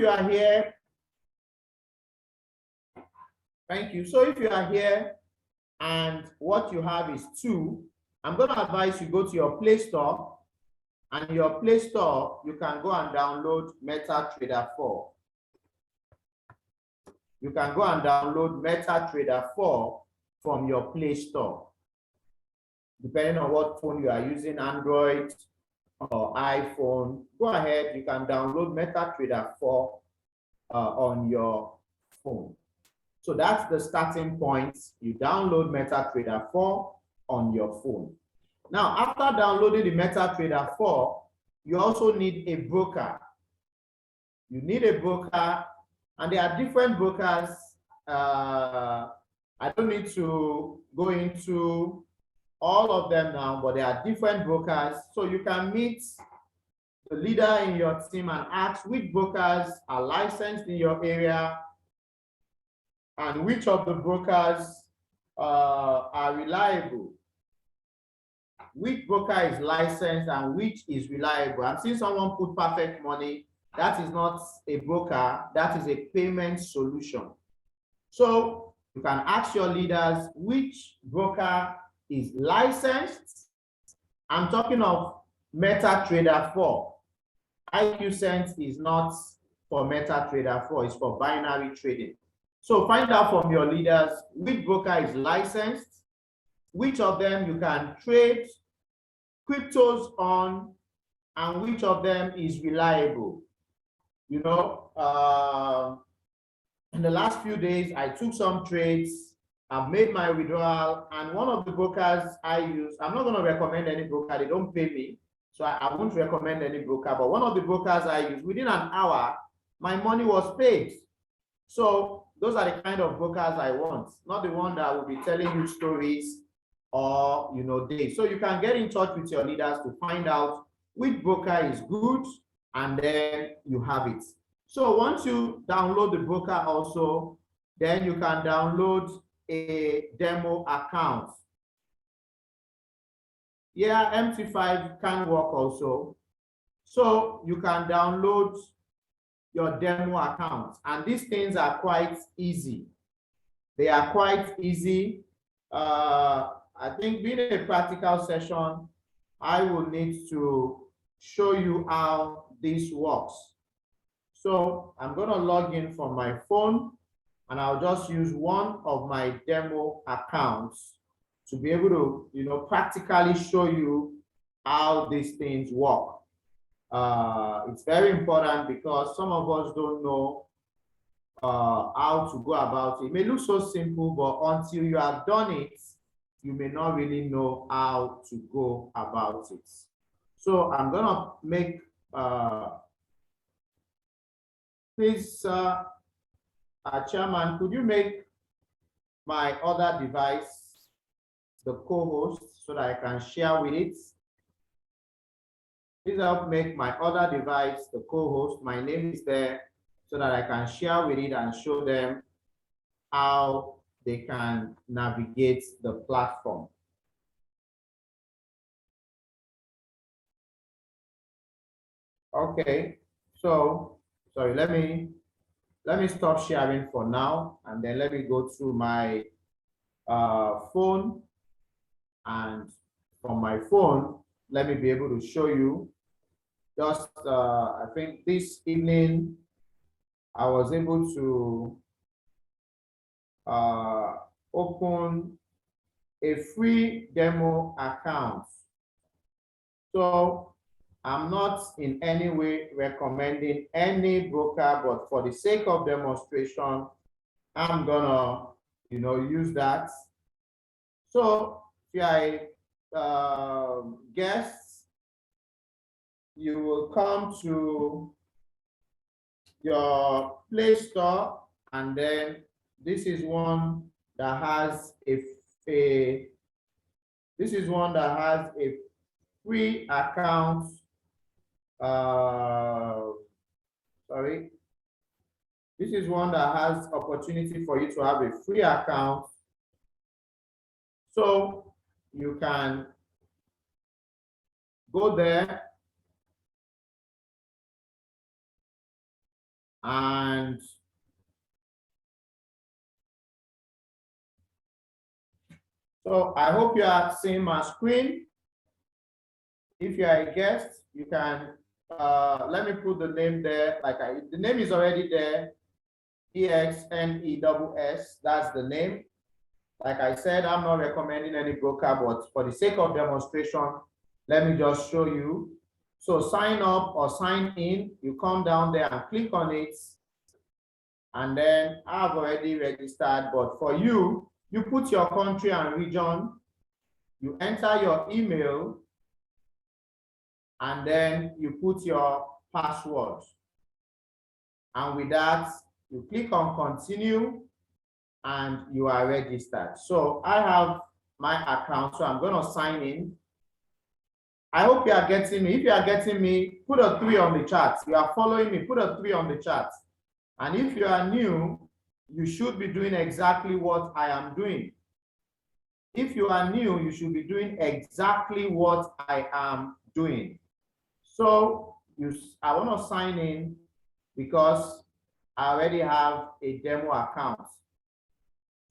you are here, thank you. So if you are here and what you have is 2, I'm going to advise you go to your Play Store, and in your Play Store, you can go and download MetaTrader 4. You can go and download MetaTrader 4 from your Play Store. Depending on what phone you are using, Android or iPhone, go ahead, you can download MetaTrader 4 on your phone. So that's the starting point. You download MetaTrader 4 on your phone. Now, after downloading the MetaTrader 4, you also need a broker. You need a broker, and there are different brokers. I don't need to go into all of them now, but there are different brokers. So you can meet the leader in your team and ask which brokers are licensed in your area and which of the brokers are reliable. Which broker is licensed and which is reliable. I'm seeing someone put Perfect Money. That is not a broker, that is a payment solution. So you can ask your leaders which broker is licensed. I'm talking of MetaTrader 4. IQSense is not for MetaTrader 4, it's for binary trading. So find out from your leaders which broker is licensed, which of them you can trade cryptos on, and which of them is reliable. You know, in the last few days, I took some trades, I've made my withdrawal, and one of the brokers I use, I'm not going to recommend any broker, they don't pay me, so I won't recommend any broker, but one of the brokers I use, within an hour, my money was paid. So those are the kind of brokers I want, not the one that will be telling you stories or, you know, days. So you can get in touch with your leaders to find out which broker is good, and then you have it. So once you download the broker also, then you can download a demo account. Yeah, MT5 can work also. So you can download your demo account, and these things are quite easy. They are quite easy. I think being a practical session, I will need to show you how this works. So I'm going to log in from my phone, and I'll just use one of my demo accounts to be able to, you know, practically show you how these things work. It's very important because some of us don't know how to go about it. It may look so simple, but until you have done it, you may not really know how to go about it. So I'm going to make, please, Chairman, could you make my other device the co-host so that I can share with it? Please help make my other device the co-host. My name is there so that I can share with it and show them how they can navigate the platform. Okay, so sorry, let me stop sharing for now, and then let me go to my phone, and from my phone, let me be able to show you. Just I think this evening I was able to open a free demo account. So I'm not in any way recommending any broker, but for the sake of demonstration, I'm gonna, you know, use that. So if I guess, you will come to your Play Store, and then this is one that has a free account. Sorry, this is one that has opportunity for you to have a free account. So you can go there And so I hope you are seeing my screen. If you are a guest, you can let me put the name there. The name is already there. EXNESS, that's the name. Like I said, I'm not recommending any broker, but for the sake of demonstration, let me just show you. So sign up or sign in, you come down there and click on it. And then I've already registered, but for you, you put your country and region, you enter your email, and then you put your password. And with that, you click on continue and you are registered. So I have my account, so I'm going to sign in. I hope you are getting me. If you are getting me, put a 3 on the chat. You are following me, put a 3 on the chat. And if you are new, you should be doing exactly what I am doing. If you are new, you should be doing exactly what I am doing. So I want to sign in because I already have a demo account.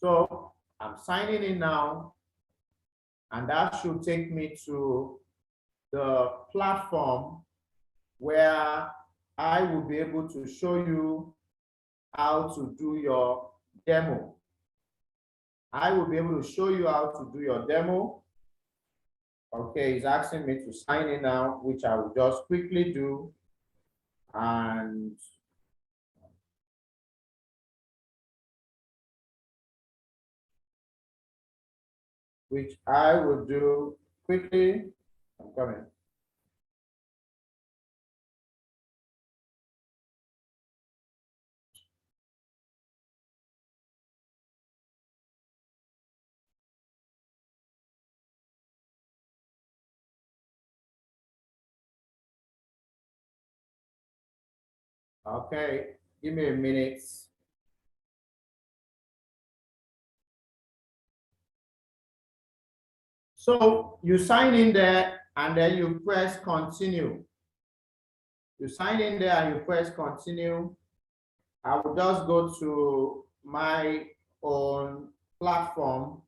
So I'm signing in now, and that should take me to the platform where I will be able to show you how to do your demo. I will be able to show you how to do your demo. Okay, it's asking me to sign in now, which I will just quickly do. And which I will do quickly. I'm coming. Okay, give me a minute. So you sign in there and then you press continue. You sign in there and you press continue. I will just go to my own platform.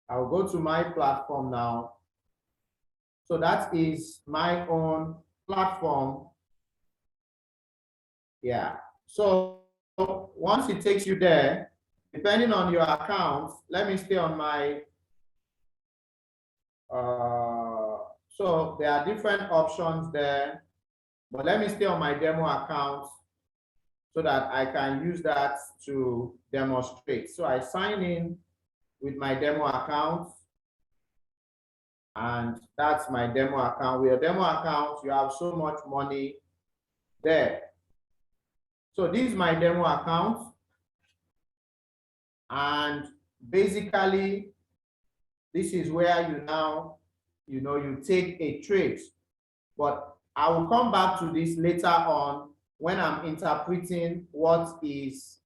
I will go to my platform now. So that is my own platform. Yeah. So once it takes you there, depending on your account, let me stay on my, so there are different options there, but let me stay on my demo account so that I can use that to demonstrate. So I sign in with my demo account, and that's my demo account. With your demo account, you have so much money there. So this is my demo account, and basically, this is where you now, you take a trade. But I will come back to this later on when I'm interpreting what is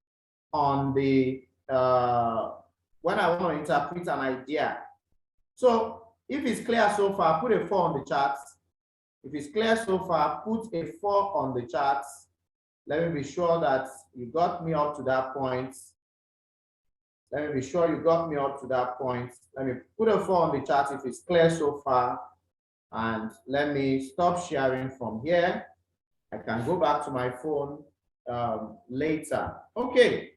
on the, when I want to interpret an idea. So if it's clear so far, put a 4 on the chart. If it's clear so far, put a 4 on the chart. Let me be sure that you got me up to that point. Let me be sure you got me up to that point. Let me put a 4 on the chart if it's clear so far. And let me stop sharing from here. I can go back to my phone later. Okay,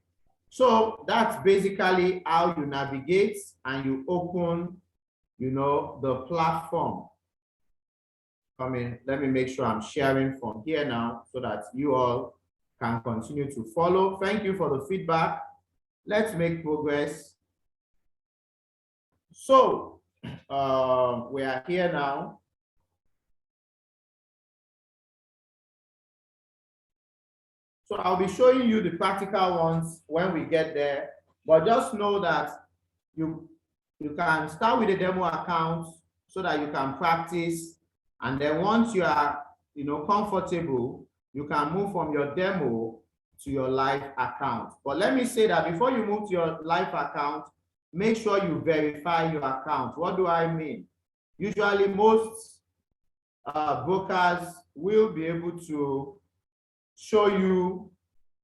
so that's basically how you navigate and you open, the platform. Let me make sure I'm sharing from here now so that you all can continue to follow. Thank you for the feedback. Let's make progress. So we are here now. So I'll be showing you the practical ones when we get there, but just know that you can start with a demo account so that you can practice, and then once you are comfortable, you can move from your demo to your live account. But let me say that before you move to your live account, make sure you verify your account. What do I mean? Usually most brokers will be able to show you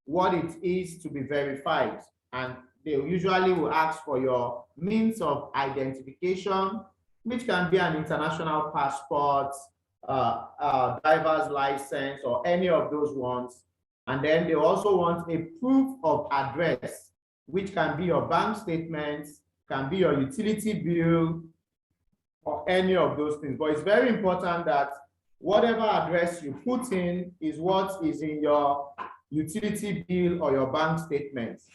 what it is to be verified. And they usually will ask for your means of identification, which can be an international passport, driver's license, or any of those ones. And then they also want a proof of address, which can be your bank statements, can be your utility bill, or any of those things. But it's very important that whatever address you put in is what is in your utility bill or your bank statements.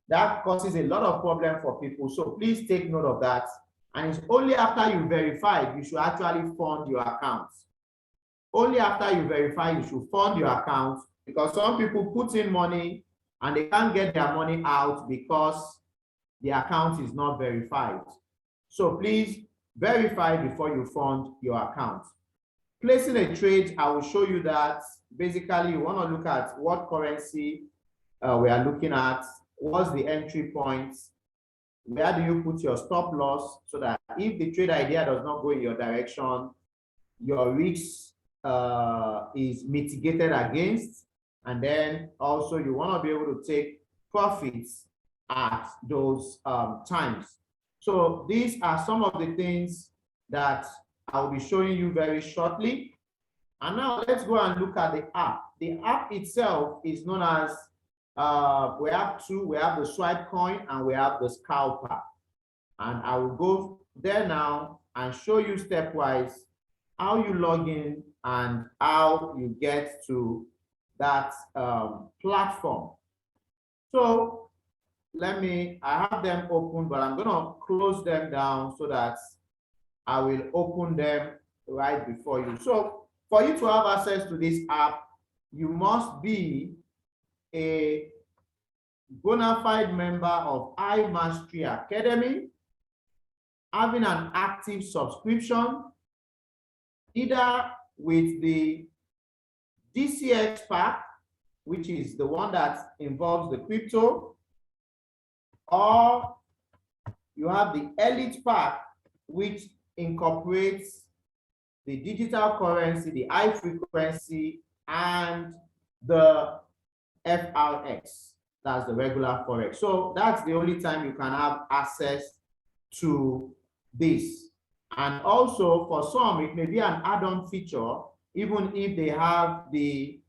That causes a lot of problem for people. So please take note of that. And it's only after you verify, you should actually fund your account. Only after you verify, you should fund your account, because some people put in money and they can't get their money out because the account is not verified. So please verify before you fund your account. Placing a trade, I will show you that. Basically, you want to look at what currency we are looking at, what's the entry points, where do you put your stop loss, so that if the trade idea does not go in your direction, your risk is mitigated against. And then also you want to be able to take profits at those times. So these are some of the things that I'll be showing you very shortly. And now let's go and look at the app. The app itself is known as, we have two, we have the Swipecoin and we have the Scalper. And I will go there now and show you stepwise how you log in and how you get to that platform. So I have them open, but I'm gonna close them down so that I will open them right before you. So for you to have access to this app, you must be a bona fide member of iMastery Academy, having an active subscription, either with the DCX pack, which is the one that involves the crypto, or you have the Elite pack, which incorporates the digital currency, the high frequency, and the FRX. That's the regular Forex. So that's the only time you can have access to this. And also for some, it may be an add-on feature, even if they have the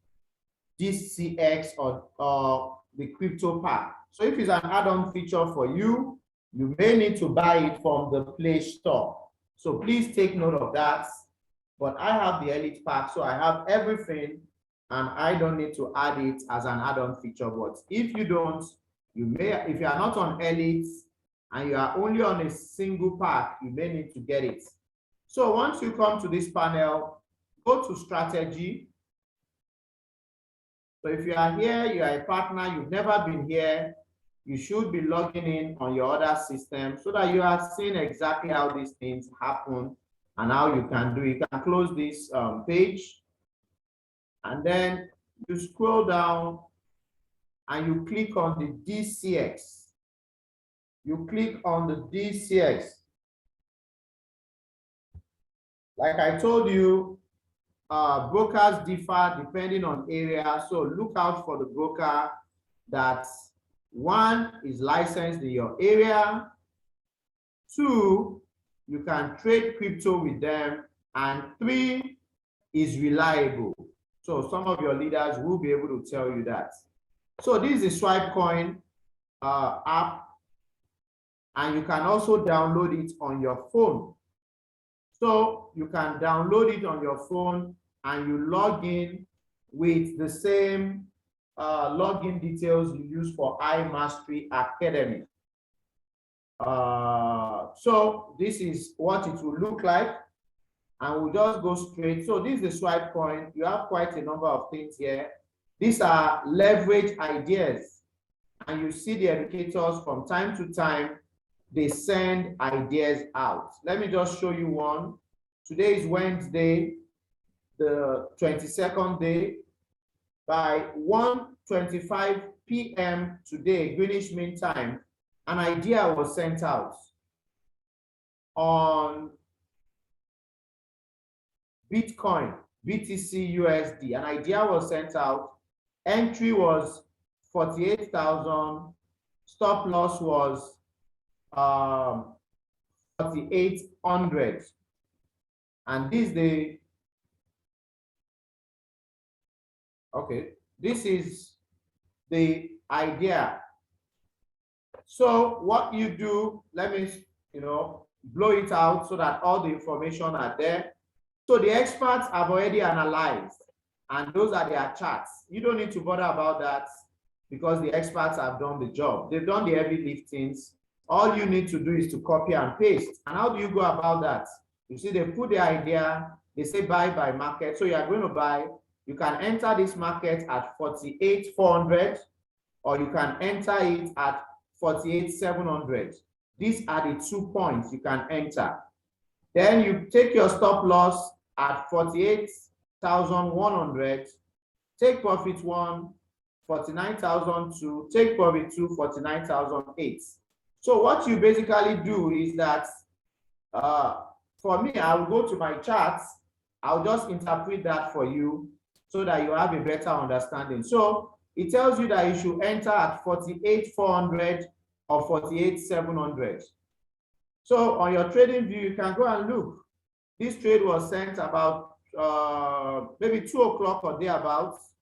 DCX or the crypto pack. So if it's an add-on feature for you, you may need to buy it from the Play Store. So please take note of that. But I have the Elite pack, so I have everything, and I don't need to add it as an add-on feature. But if you don't, you may, if you are not on Elite and you are only on a single pack, you may need to get it. So once you come to this panel, go to strategy. So if you are here, you are a partner, you've never been here, you should be logging in on your other system so that you are seeing exactly how these things happen and how you can do it. You can close this page, and then you scroll down and you click on the DCX. You click on the DCX. Like I told you, brokers differ depending on area. So look out for the broker that, one, is licensed in your area, two, you can trade crypto with them, and three, is reliable. So some of your leaders will be able to tell you that. So this is Swipecoin app, and you can also download it on your phone. So you can download it on your phone and you log in with the same login details you use for iMastery Academy. So this is what it will look like, and we'll just go straight. So this is the Swipecoin. You have quite a number of things here. These are leverage ideas, and you see the educators from time to time, they send ideas out. Let me just show you one. Today is Wednesday, the 22nd day. By 1:25 p.m. today, Greenwich Mean Time, an idea was sent out on Bitcoin, BTC USD. An idea was sent out Entry was 48,000. Stop loss was 4,800. And this this is the idea. So what you do, let me blow it out so that all the information are there. So the experts have already analyzed, and those are their charts. You don't need to bother about that because the experts have done the job. They've done the heavy liftings. All you need to do is to copy and paste. And how do you go about that? You see, they put the idea, they say buy by market. So you are going to buy, you can enter this market at 48,400, or you can enter it at 48,700. These are the 2 points you can enter. Then you take your stop loss at 48,100, take profit 1, 49,002, take profit 2, 49,008. So what you basically do is that, for me, I will go to my charts. I'll just interpret that for you so that you have a better understanding. So it tells you that you should enter at 48,400 or 48,700. So on your trading view, you can go and look. This trade was sent about maybe 2 o'clock or thereabouts.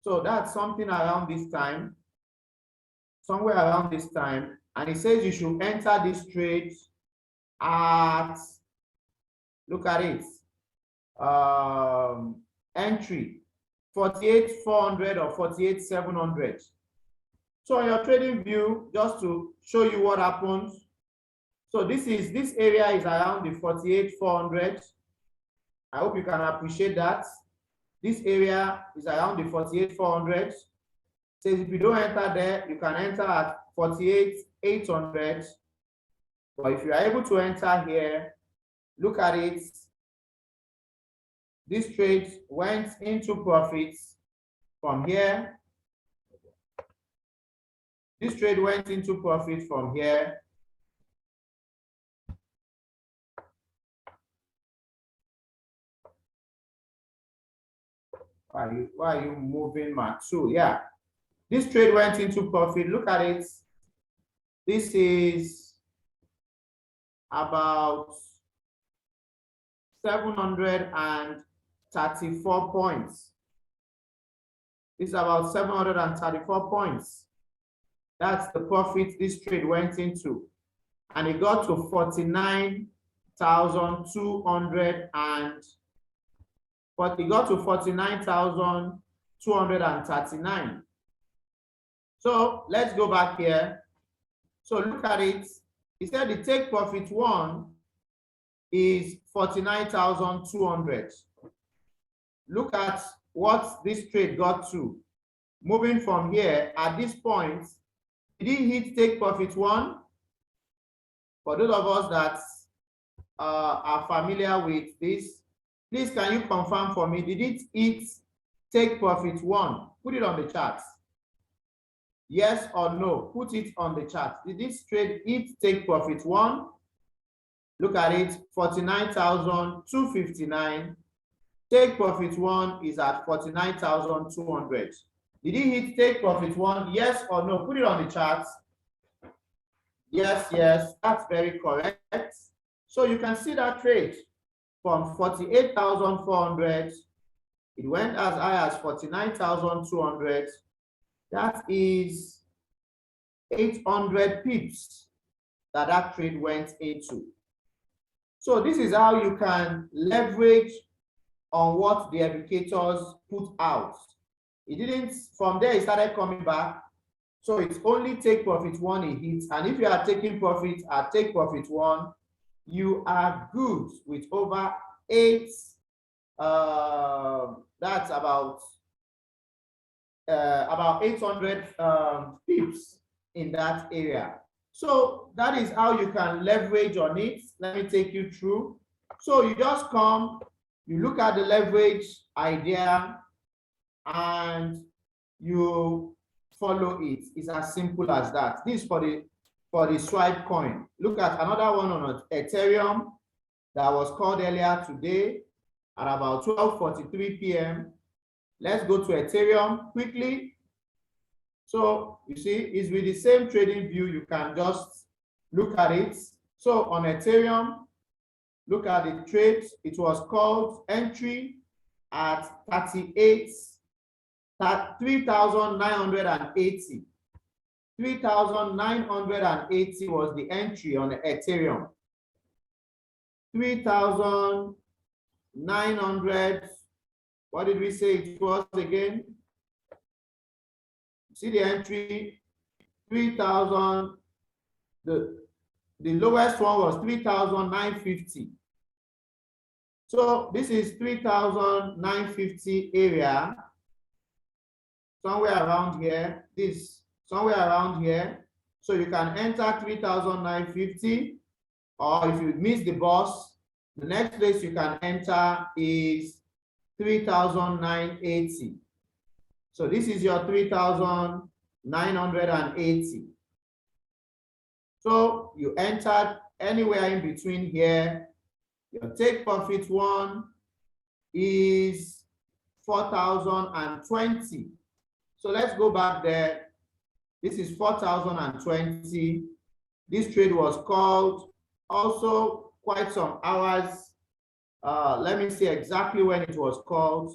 So that's something around this time, somewhere around this time. And it says you should enter this trade at, look at it, entry 48,400 or 48,700. So on your trading view, just to show you what happens. So this area is around the 48,400. I hope you can appreciate that. This area is around the 48,400. Says if you don't enter there, you can enter at 48,800. But if you are able to enter here, look at it. This trade went into profits from here. This trade went into profit from here. Why are you moving my tool? Yeah. This trade went into profit. Look at it. This is about 734 points. This is about 734 points. That's the profit this trade went into. And it got to 49,200 and but it got to 49,239. So let's go back here. So look at it. It said the take profit 1 is 49,200. Look at what this trade got to. Moving from here, at this point, did it hit take profit 1? For those of us that are familiar with this, please can you confirm for me, did it hit take profit 1? Put it on the chart. Yes or no? Put it on the chart. Did this trade hit take profit 1? Look at it, 49,259. Take profit 1 is at 49,200. Did it hit take profit 1? Yes or no? Put it on the chart. Yes, that's very correct. So you can see that trade from 48,400, it went as high as 49,200. That is 800 pips that trade went into. So this is how you can leverage on what the educators put out. It didn't, from there it started coming back. So it's only take profit 1 it hits. And if you are taking profit at take profit 1, you are good with over 8, that's about 800 pips in that area. So that is how you can leverage on it. Let me take you through. So you just come, you look at the leverage idea and you follow it. It's as simple as that. This is for the Swipecoin. Look at another one on Ethereum that was called earlier today at about 12:43 p.m. Let's go to Ethereum quickly. So you see, it's with the same trading view. You can just look at it. So on Ethereum, look at the trade. It was called entry at 3,980. 3,980 was the entry on Ethereum. 3,900. What did we say it was again? See the entry, 3,000. The lowest one was 3,950. So this is 3,950 area, somewhere around here. This somewhere around here. So you can enter 3,950, or if you miss the bus, the next place you can enter is 3,980. So this is your 3,980. So you entered anywhere in between here. Your take profit one is 4,020. So let's go back there. This is 4,020. This trade was called also quite some hours. Let me see exactly when it was called.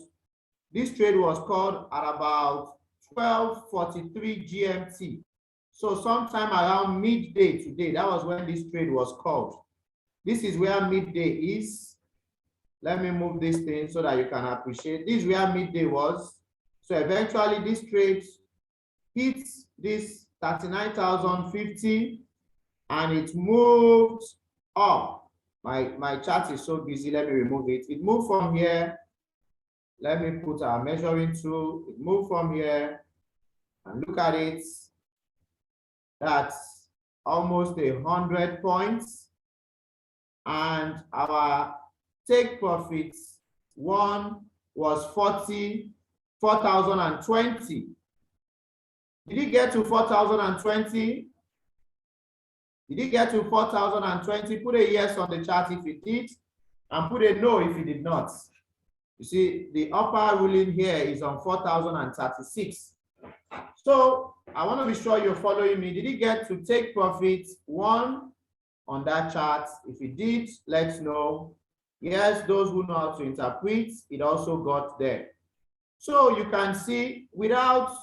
This trade was called at about 12:43 GMT. So sometime around midday today, that was when this trade was called. This is where midday is. Let me move this thing so that you can appreciate. This is where midday was. So eventually this trade hits this 39,050 and it moved up. My chart is so busy. Let me remove it. It moved from here. Let me put our measuring tool. It moved from here and look at it. That's almost 100 points. And our take profits one was 4,020. Did it get to 4,020? Did it get to 4,020? Put a yes on the chart if it did, and put a no if it did not. You see, the upper ruling here is on 4,036. So I want to be sure you're following me. Did it get to take profit one on that chart? If it did, let's know. Yes, those who know how to interpret, it also got there. So you can see without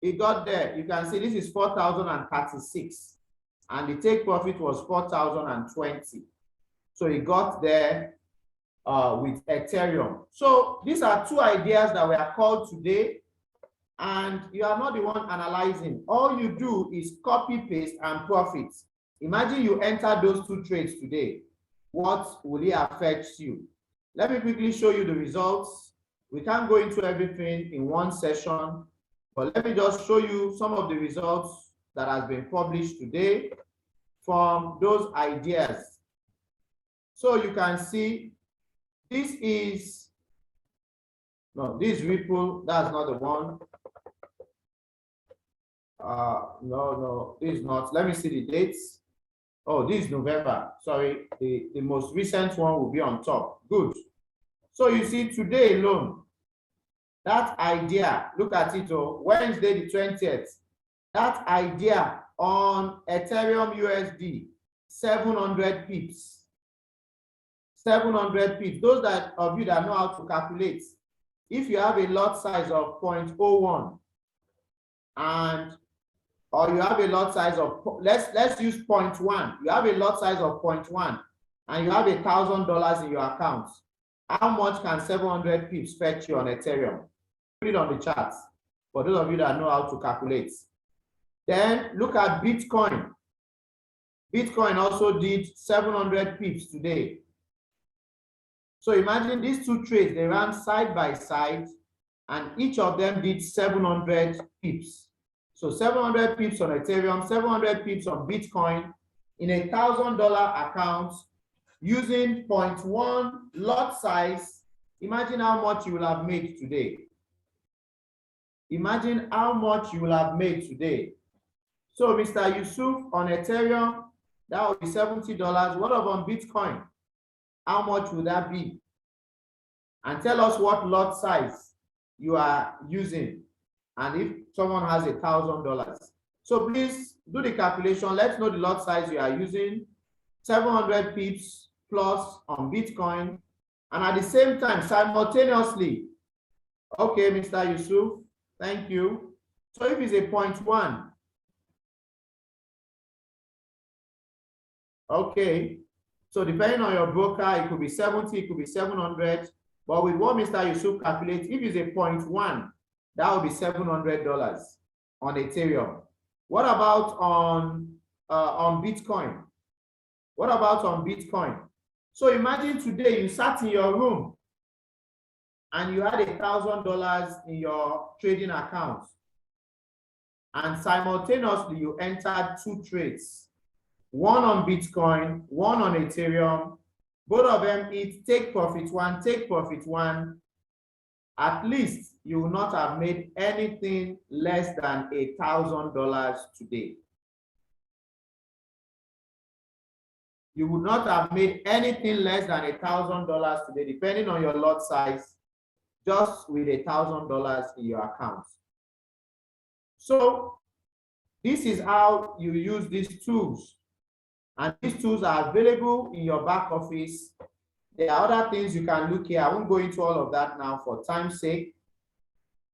it got there, you can see this is 4,036 and the take profit was 4,020. So it got there with Ethereum. So these are two ideas that were called today, and you are not the one analyzing. All you do is copy, paste, and profit. Imagine you enter those two trades today. What will it affect you? Let me quickly show you the results. We can't go into everything in one session, but let me just show you some of the results that has been published today from those ideas. So you can see this is, this Ripple, that's not the one. No, this is not. Let me see the dates. Oh, this is November. Sorry, the most recent one will be on top. Good. So you see today alone, that idea, look at it, Wednesday the 20th, that idea on Ethereum USD, 700 pips. 700 pips. Those of you that know how to calculate, if you have a lot size of 0.01 or you have a lot size of, let's use 0.1. You have a lot size of 0.1 and you have $1,000 in your account. How much can 700 pips fetch you on Ethereum? Put it on the chart for those of you that know how to calculate. Then look at Bitcoin. Bitcoin also did 700 pips today. So imagine these two trades, they ran side by side and each of them did 700 pips. So 700 pips on Ethereum, 700 pips on Bitcoin in $1,000 account using 0.1 lot size. Imagine how much you will have made today. Imagine how much you will have made today. So Mr. Yusuf on Ethereum, that would be $70. What about on Bitcoin? How much would that be? And tell us what lot size you are using, and if someone has $1,000. So please do the calculation. Let's know the lot size you are using, 700 pips plus on Bitcoin, and at the same time, simultaneously, okay, Mr. Yusuf, thank you. So if it's a 0.1, okay, so depending on your broker, it could be 70, it could be 700, but with what Mr. Yusuf calculates, if it's a 0.1, that would be $700 on Ethereum. What about on Bitcoin? What about on Bitcoin? So imagine today you sat in your room and you had $1,000 in your trading account, and simultaneously you entered 2 trades, one on Bitcoin, one on Ethereum. Both of them each take profit one, take profit one. At least you will not have made anything less than $1,000 today. You would not have made anything less than $1,000 today, depending on your lot size, just with $1,000 in your account. So this is how you use these tools. And these tools are available in your back office. There are other things you can look here. I won't go into all of that now for time's sake.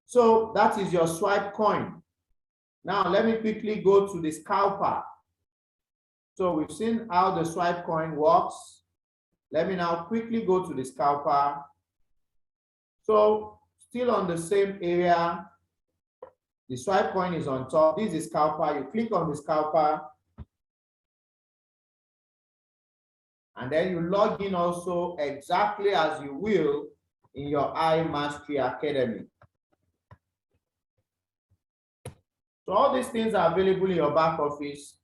So that is your Swipecoin. Now let me quickly go to the scalper. So we've seen how the Swipecoin works. Let me now quickly go to the scalper. So still on the same area, the Swipecoin is on top. This is scalper. You click on the scalper, and then you log in also exactly as you will in your iMastery Academy. So all these things are available in your back office.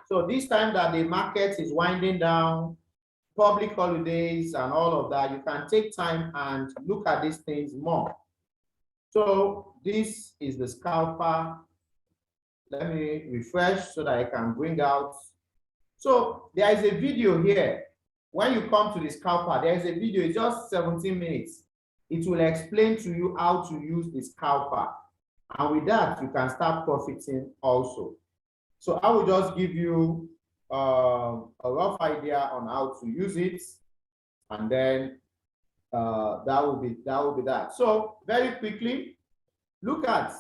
So this time that the market is winding down, public holidays and all of that, you can take time and look at these things more. So this is the scalper. Let me refresh so that I can bring out. So there is a video here. When you come to the scalper, there is a video, it's just 17 minutes. It will explain to you how to use the scalper. And with that, you can start profiting also. So I will just give you a rough idea on how to use it, and then that will be that. So very quickly, look at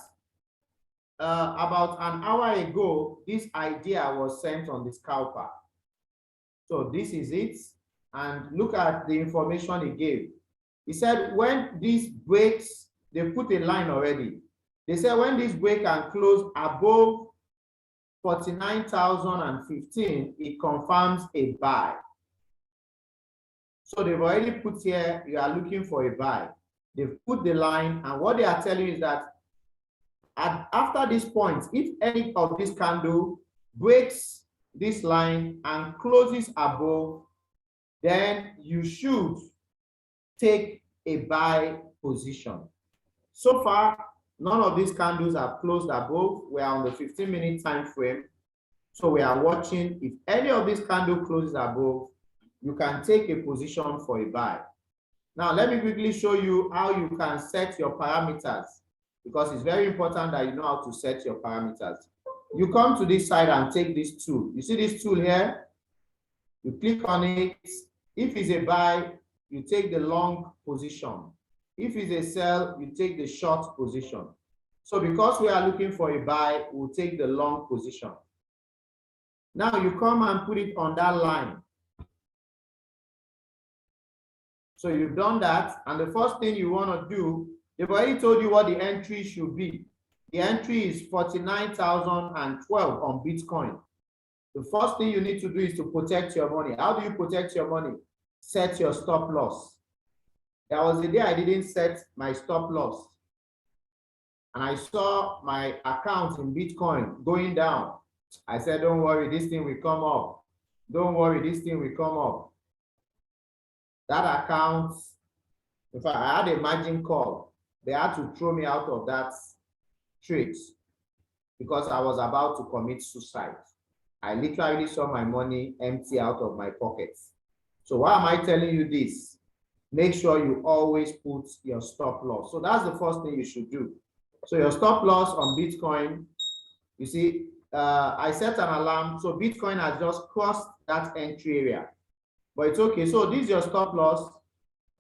about an hour ago, this idea was sent on the scalper. So this is it, and look at the information he gave. He said when this breaks, they put a line already. They said when this break and close above 49,015, it confirms a buy. So they've already put here, you are looking for a buy. They've put the line, and what they are telling you is that after this point, if any of this candle breaks this line and closes above, then you should take a buy position. So far, none of these candles have closed above. We are on the 15-minute time frame. So we are watching. If any of these candle closes above, you can take a position for a buy. Now, let me quickly show you how you can set your parameters, because it's very important that you know how to set your parameters. You come to this side and take this tool. You see this tool here? You click on it. If it's a buy, you take the long position. If it's a sell, you take the short position. So because we are looking for a buy, we'll take the long position. Now you come and put it on that line. So you've done that, and the first thing you want to do, they've already told you what the entry should be. The entry is 49,012 on Bitcoin. The first thing you need to do is to protect your money. How do you protect your money? Set your stop loss. There was a day I didn't set my stop loss, and I saw my account in Bitcoin going down. I said, don't worry, this thing will come up. Don't worry, this thing will come up. That account, in fact, I had a margin call. They had to throw me out of that trade because I was about to commit suicide. I literally saw my money empty out of my pockets. So why am I telling you this? make sure you always put your stop loss. So that's the first thing you should do. So your stop loss on Bitcoin, you see, I set an alarm. So Bitcoin has just crossed that entry area, but it's okay. So this is your stop loss,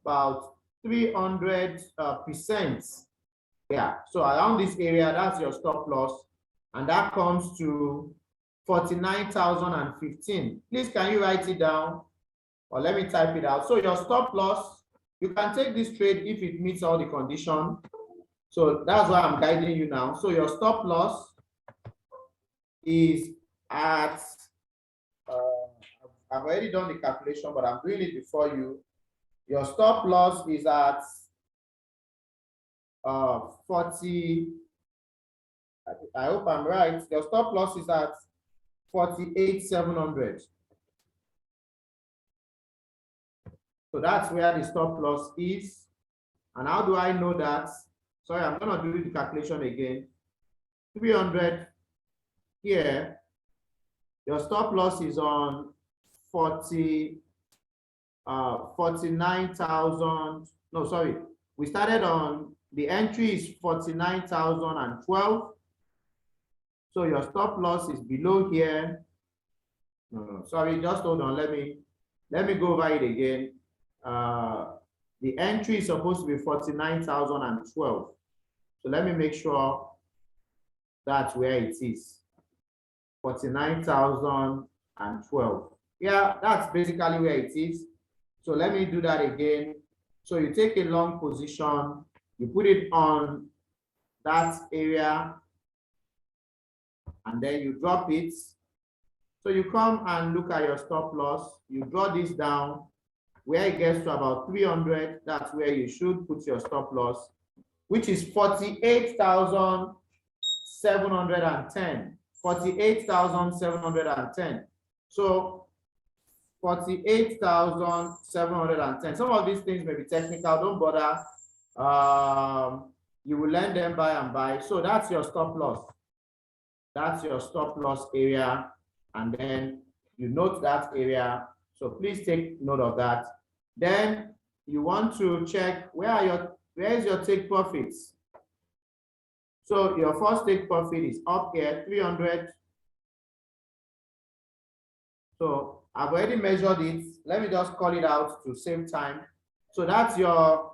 about 300%. Yeah, so around this area, that's your stop loss, and that comes to 49,015. Please, can you write it down? Or let me type it out. So your stop loss, you can take this trade if it meets all the conditions. So that's why I'm guiding you now. So your stop loss is at, I've already done the calculation, but I'm doing it before you. Your stop loss is at 40, I hope I'm right. Your stop loss is at 48,700. So that's where the stop loss is. And how do I know that? Sorry, I'm going to do the calculation again. 300 here. Your stop loss is on 49,000. No, sorry. We started on, the entry is 49,012. So your stop loss is below here. No, sorry, just hold on. Let me go over it again. The entry is supposed to be 49,012. So let me make sure that's where it is. 49,012. Yeah, that's basically where it is. So let me do that again. So you take a long position, you put it on that area, and then you drop it. So you come and look at your stop loss, you draw this down, where it gets to about 300, that's where you should put your stop loss, which is 48,710. 48,710. So 48,710. Some of these things may be technical, don't bother. You will learn them by and by. So that's your stop loss. That's your stop loss area. And then you note that area. So please take note of that. Then you want to check where is your take profits. So your first take profit is up here, 300. So I've already measured it. Let me just call it out to save time. So that's your,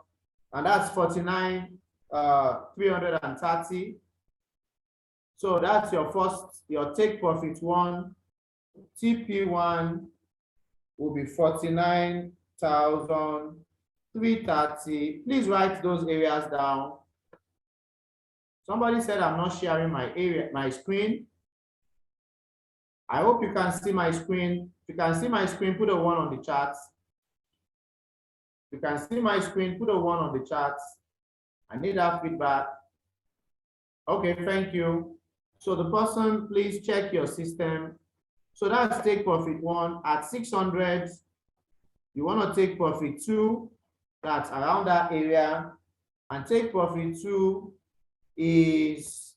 and that's 330. So that's your take profit one. TP1 will be 49,330. Please write those areas down. Somebody said I'm not sharing my screen. I hope you can see my screen. If you can see my screen, put a 1 on the chat. If you can see my screen, put a 1 on the chat. I need that feedback. Okay, thank you. So the person, please check your system. So that's take profit 1 at 600. You want to take profit 2, that's around that area. And take profit 2 is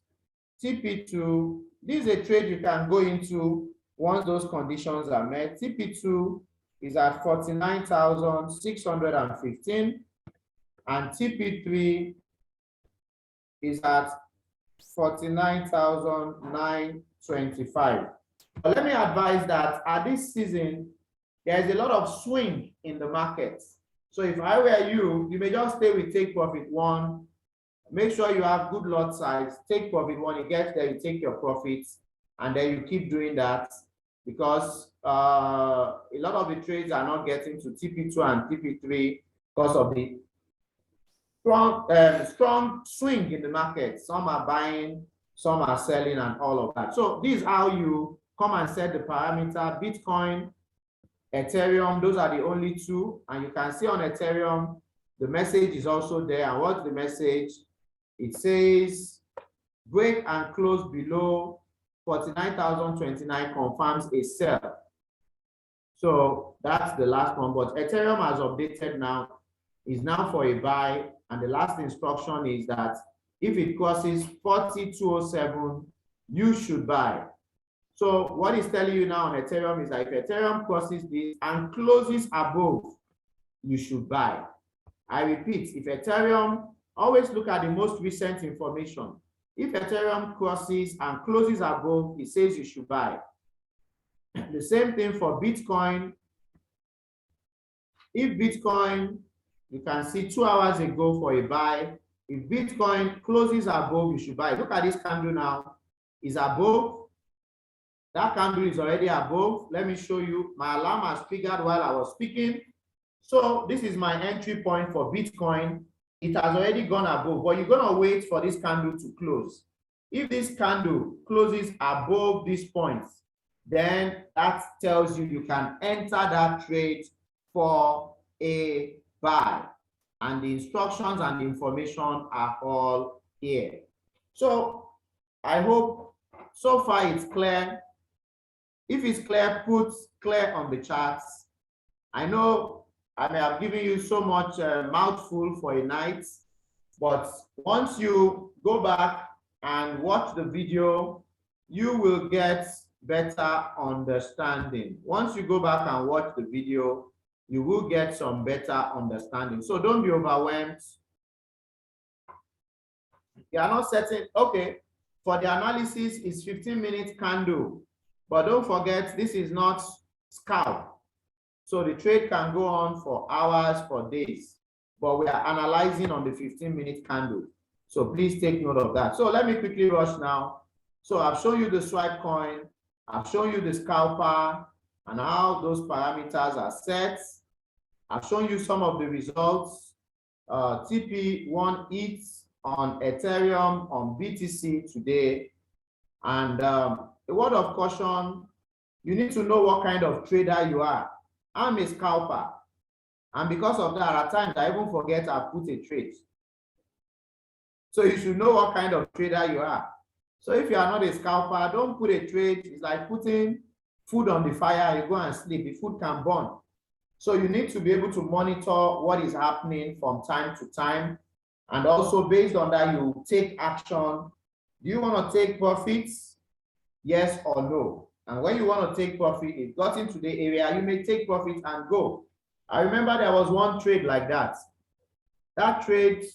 TP2. This is a trade you can go into once those conditions are met. TP2 is at 49,615 and TP3 is at 49,925. But let me advise that at this season, there is a lot of swing in the market. So if I were you, you may just stay with take profit 1. Make sure you have good lot size. Take profit 1, you get there, you take your profits, and then you keep doing that because a lot of the trades are not getting to TP2 and TP3 because of the strong swing in the market. Some are buying, some are selling, and all of that. So this is how you come and set the parameter. Bitcoin, Ethereum, those are the only two. And you can see on Ethereum, the message is also there. And what's the message? It says, break and close below 49,029 confirms a sell. So that's the last one. But Ethereum has updated now, is now for a buy. And the last instruction is that if it crosses 4207, you should buy. So what it's telling you now on Ethereum is that if Ethereum crosses this and closes above, you should buy. I repeat, if Ethereum, always look at the most recent information. If Ethereum crosses and closes above, it says you should buy. The same thing for Bitcoin. If Bitcoin, you can see 2 hours ago for a buy. If Bitcoin closes above, you should buy. Look at this candle now. It's above. That candle is already above. Let me show you. My alarm has triggered while I was speaking. So this is my entry point for Bitcoin. It has already gone above, but you're going to wait for this candle to close. If this candle closes above these points, then that tells you can enter that trade for a buy. And the instructions and the information are all here. So I hope so far it's clear. If it's clear, put clear on the charts. I know I may have given you so much mouthful for a night, but once you go back and watch the video, you will get better understanding. Once you go back and watch the video, you will get some better understanding. So don't be overwhelmed. You are not certain. Okay, for the analysis, it's 15-minute candle. But don't forget, this is not scalp. So the trade can go on for hours, for days. But we are analyzing on the 15-minute candle. So please take note of that. So let me quickly rush now. So I've shown you the Swipecoin. I've shown you the scalper and how those parameters are set. I've shown you some of the results. TP1 hits on Ethereum, on BTC today. And a word of caution, you need to know what kind of trader you are. I'm a scalper. And because of that, at times I even forget I put a trade. So you should know what kind of trader you are. So if you are not a scalper, don't put a trade. It's like putting food on the fire, you go and sleep, the food can burn. So you need to be able to monitor what is happening from time to time. And also based on that, you take action. Do you want to take profits? Yes or no? And when you want to take profit, if got into the area, you may take profit and go. I remember there was one trade like that. That trade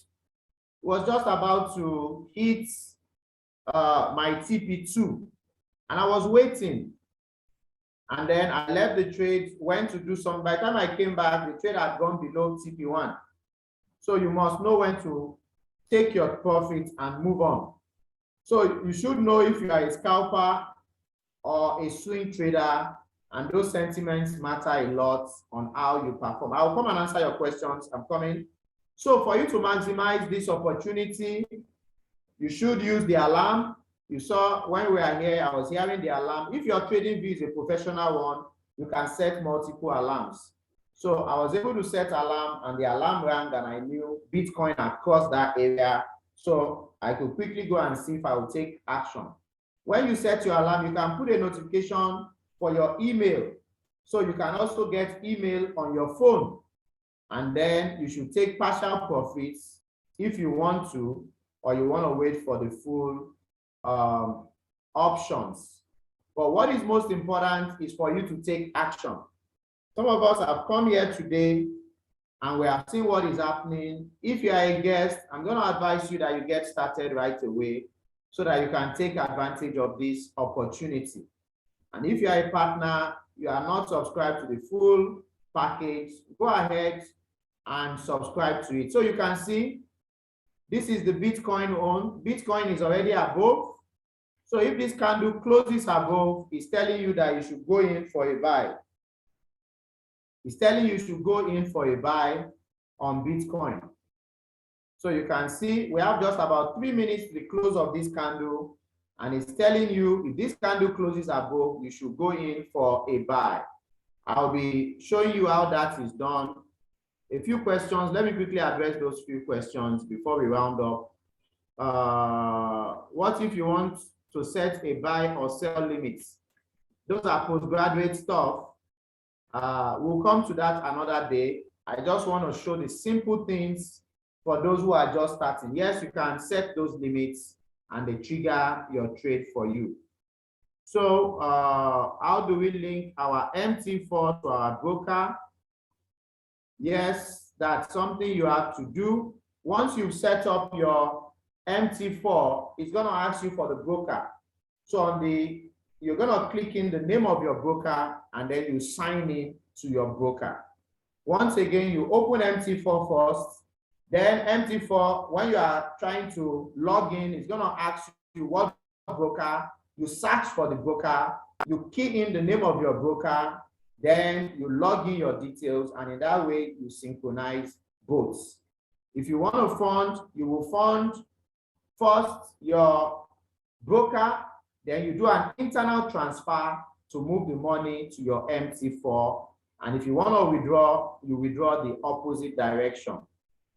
was just about to hit my TP2, and I was waiting. And then I left the trade, went to do some. By the time I came back, the trade had gone below TP1. So you must know when to take your profit and move on. So you should know if you are a scalper or a swing trader, and those sentiments matter a lot on how you perform. I'll come and answer your questions. I'm coming. So for you to maximize this opportunity, you should use the alarm. You saw when we were here, I was hearing the alarm. If your trading view is a professional one, you can set multiple alarms. So I was able to set alarm, and the alarm rang, and I knew Bitcoin had crossed that area. So I could quickly go and see if I would take action. When you set your alarm, you can put a notification for your email. So you can also get email on your phone. And then you should take partial profits if you want to, or you want to wait for the full options. But what is most important is for you to take action. Some of us have come here today and we have seen what is happening. If you are a guest, I'm going to advise you that you get started right away so that you can take advantage of this opportunity. And if you are a partner, you are not subscribed to the full package, go ahead and subscribe to it. So you can see this is the Bitcoin one. Bitcoin is already above. So if this candle closes above, it's telling you that you should go in for a buy. It's telling you should go in for a buy on Bitcoin. So you can see we have just about 3 minutes to the close of this candle, and it's telling you if this candle closes above, you should go in for a buy. I'll be showing you how that is done. A few questions. Let me quickly address those few questions before we round up. What if you want to set a buy or sell limits? Those are postgraduate stuff. We'll come to that another day. I just want to show the simple things for those who are just starting. Yes, you can set those limits and they trigger your trade for you. So how do we link our MT4 to our broker? Yes, that's something you have to do. Once you've set up your MT4, it's going to ask you for the broker. So you're going to click in the name of your broker and then you sign in to your broker. Once again, you open MT4 first. Then MT4, when you are trying to log in, it's going to ask you what broker. You search for the broker. You key in the name of your broker. Then you log in your details, and in that way, you synchronize both. If you want to fund, you will fund first your broker, then you do an internal transfer to move the money to your MT4. And if you want to withdraw, you withdraw the opposite direction.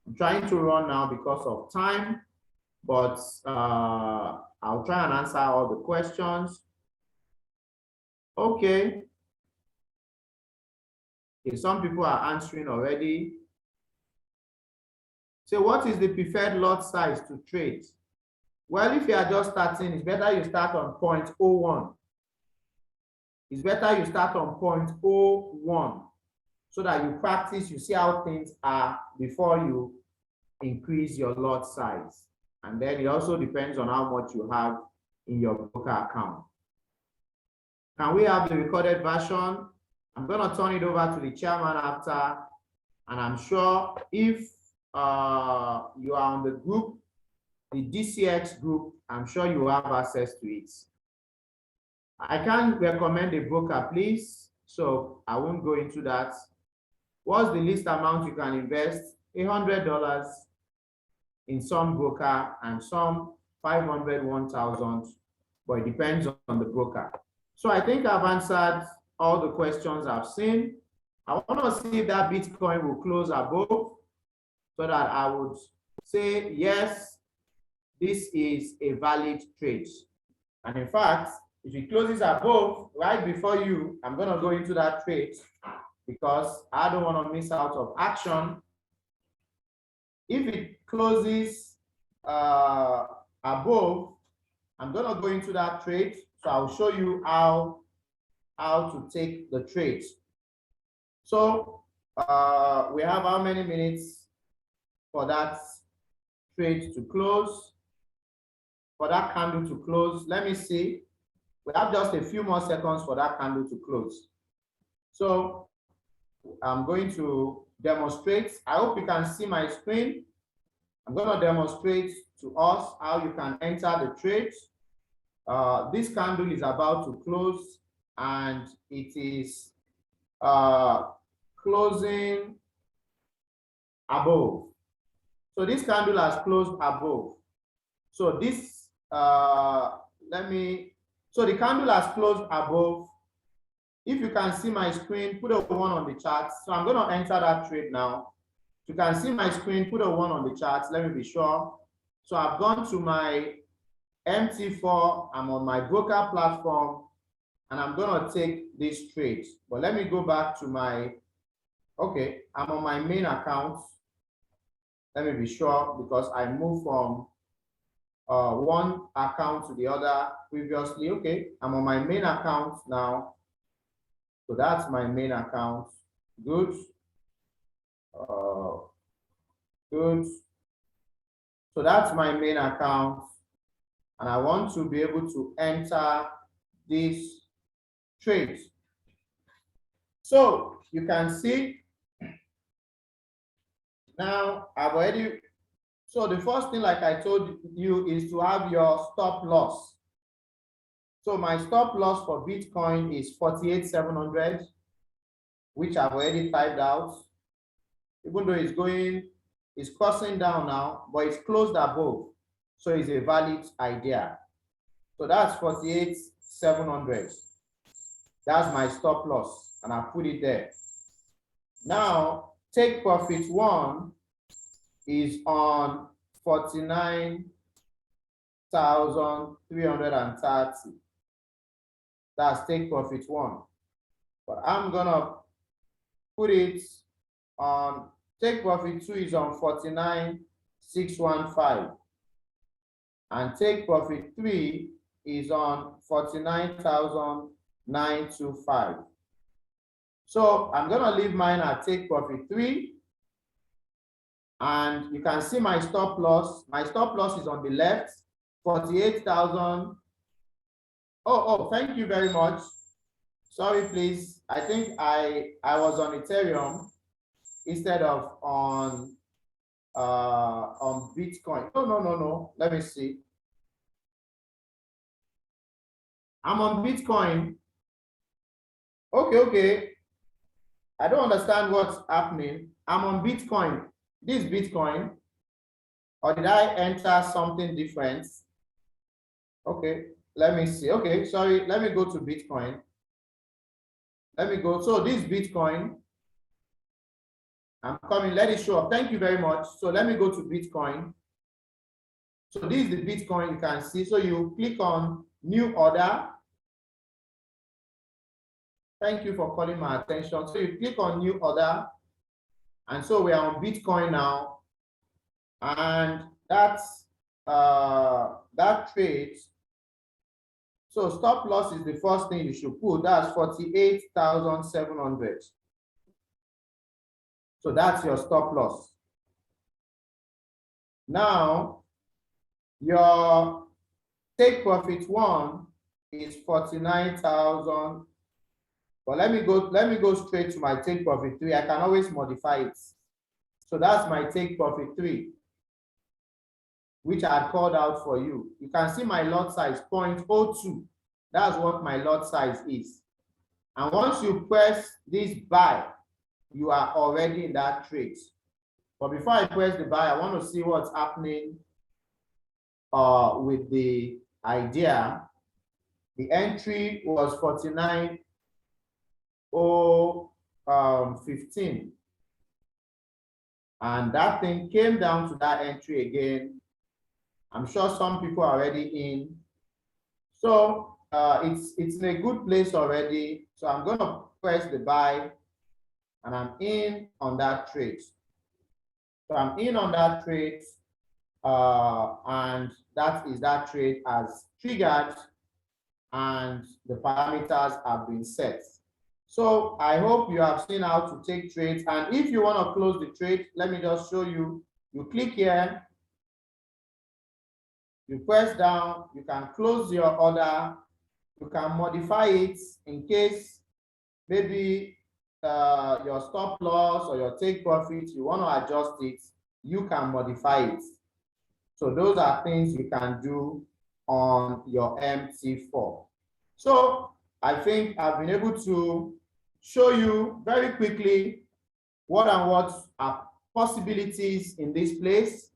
I'm trying to run now because of time, but I'll try and answer all the questions. Okay. Okay, some people are answering already. So what is the preferred lot size to trade? Well, if you are just starting, it's better you start on 0.01. It's better you start on 0.01 so that you practice, you see how things are before you increase your lot size. And then it also depends on how much you have in your broker account. Can we have the recorded version? I'm going to turn it over to the chairman after, and I'm sure if you are on the group, the DCX group, I'm sure you have access to it. I can't recommend a broker, please, so I won't go into that. What's the least amount you can invest? $100 in some broker and some 500, 1,000, but it depends on the broker. So I think I've answered all the questions I've seen. I want to see if that Bitcoin will close above so that I would say, yes, this is a valid trade. And in fact, if it closes above right before you, I'm going to go into that trade because I don't want to miss out of action. If it closes above, I'm going to go into that trade. So I'll show you how to take the trade. So we have how many minutes for that trade to close? For that candle to close, let me see. We have just a few more seconds for that candle to close. So I'm going to demonstrate. I hope you can see my screen. I'm going to demonstrate to us how you can enter the trade. This candle is about to close and it is closing above. So this candle has closed above. So this, so the candle has closed above. If you can see my screen, put a 1 on the chart. So I'm going to enter that trade now. If you can see my screen, put a 1 on the chart. Let me be sure. So I've gone to my MT4. I'm on my broker platform, and I'm going to take this trade. But let me go back to my, okay, I'm on my main account. Let me be sure because I moved from one account to the other previously. Okay, I'm on my main account now. So that's my main account. Good. Good. So that's my main account. And I want to be able to enter this trade. So you can see now I've already, so the first thing, like I told you, is to have your stop loss. So my stop loss for Bitcoin is 48,700, which I've already typed out. Even though it's crossing down now, but it's closed above. So it's a valid idea. So that's 48,700. That's my stop loss, and I put it there. Now, take profit 1 is on 49,330. That's take profit 1. But I'm gonna put it on take profit 2 is on 49,615. And take profit 3 is on 49,925. So I'm gonna leave mine at take profit 3. And you can see my stop loss. My stop loss is on the left, 48,000. Oh, thank you very much. Sorry, please. I think I was on Ethereum instead of on Bitcoin. No. Let me see. I'm on Bitcoin. Okay. I don't understand what's happening. I'm on Bitcoin. This Bitcoin. Or did I enter something different? Okay, let me see. Okay, sorry. Let me go to Bitcoin. Let me go. So this Bitcoin. I'm coming. Let it show up. Thank you very much. So let me go to Bitcoin. So this is the Bitcoin you can see. So you click on new order. Thank you for calling my attention. So you click on new order. And so we are on Bitcoin now. And that's that trade. So stop loss is the first thing you should put. That's 48,700. So that's your stop loss. Now, your take profit one is 49,000. But let me go straight to my take profit three. I can always modify it. So that's my take profit three, which I had called out for you. You can see my lot size 0.02. That's what my lot size is. And once you press this buy, you are already in that trade. But before I press the buy, I want to see what's happening with the idea. The entry was 49,015. And that thing came down to that entry again. I'm sure some people are already in. So it's in a good place already. So I'm going to press the buy and I'm in on that trade. So I'm in on that trade and that is that trade as triggered and the parameters have been set. So I hope you have seen how to take trades. And if you want to close the trade, let me just show you. You click here, you press down, you can close your order, you can modify it in case maybe your stop loss or your take profit, you want to adjust it, you can modify it. So those are things you can do on your MT4. So I think I've been able to show you very quickly what are possibilities in this place.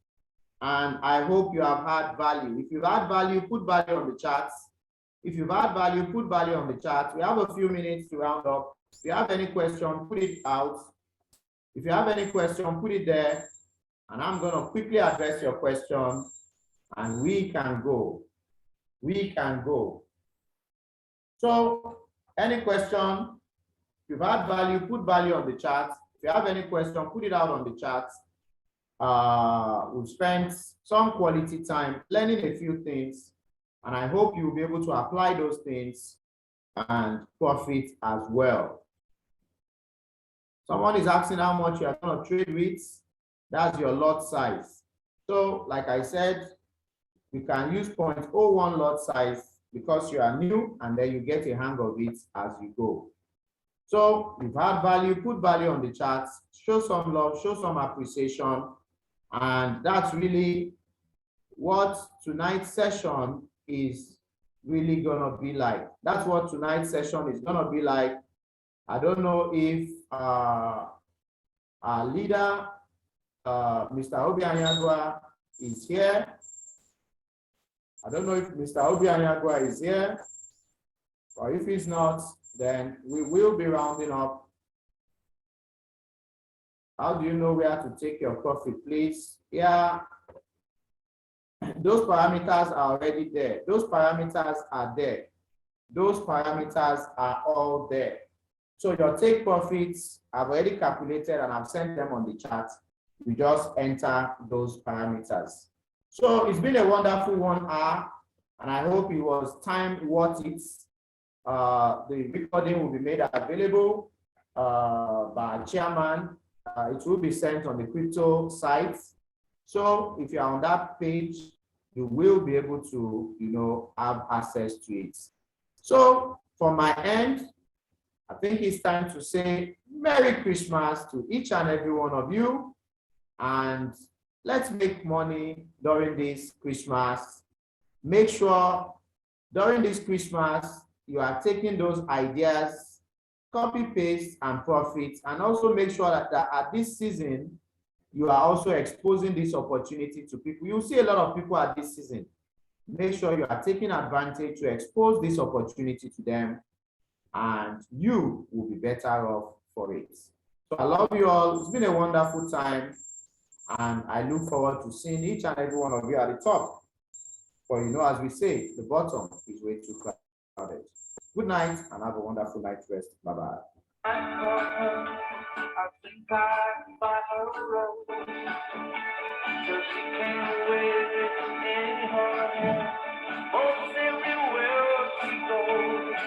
And I hope you have had value. If you've had value, put value on the charts. If you've had value, put value on the charts. We have a few minutes to round up. If you have any question, put it out. If you have any question, put it there. And I'm going to quickly address your question. And we can go. We can go. So, any question? If you've had value, put value on the chat. If you have any question, put it out on the chat. We've spent some quality time learning a few things, and I hope you'll be able to apply those things and profit as well. Someone is asking how much you are going to trade with. That's your lot size. So, like I said, you can use 0.01 lot size because you are new, and then you get a hang of it as you go. So, you've had value, put value on the charts, show some love, show some appreciation, and that's really what tonight's session is really gonna be like. That's what tonight's session is gonna be like. I don't know if our leader, Mr. Obi Anyagwa, is here. I don't know if Mr. Obi Anyagwa is here, or if he's not, then we will be rounding up. How do you know where to take your profit, please? Yeah, those parameters are already there. Those parameters are there. Those parameters are all there. So your take profits, I've already calculated and I've sent them on the chart. You just enter those parameters. So it's been a wonderful 1 hour, and I hope it was time worth it. The recording will be made available by our chairman, it will be sent on the crypto site. So if you are on that page, you will be able to, have access to it. So from my end, I think it's time to say Merry Christmas to each and every one of you. And let's make money during this Christmas. Make sure during this Christmas, you are taking those ideas, copy, paste, and profit, and also make sure that at this season, you are also exposing this opportunity to people. You see a lot of people at this season. Make sure you are taking advantage to expose this opportunity to them, and you will be better off for it. So I love you all. It's been a wonderful time, and I look forward to seeing each and every one of you at the top. For as we say, the bottom is way too crowded. Good night and have a wonderful night rest. Bye-bye. I think by her road, so she can't wear it in her hair. Oh, everywhere she goes.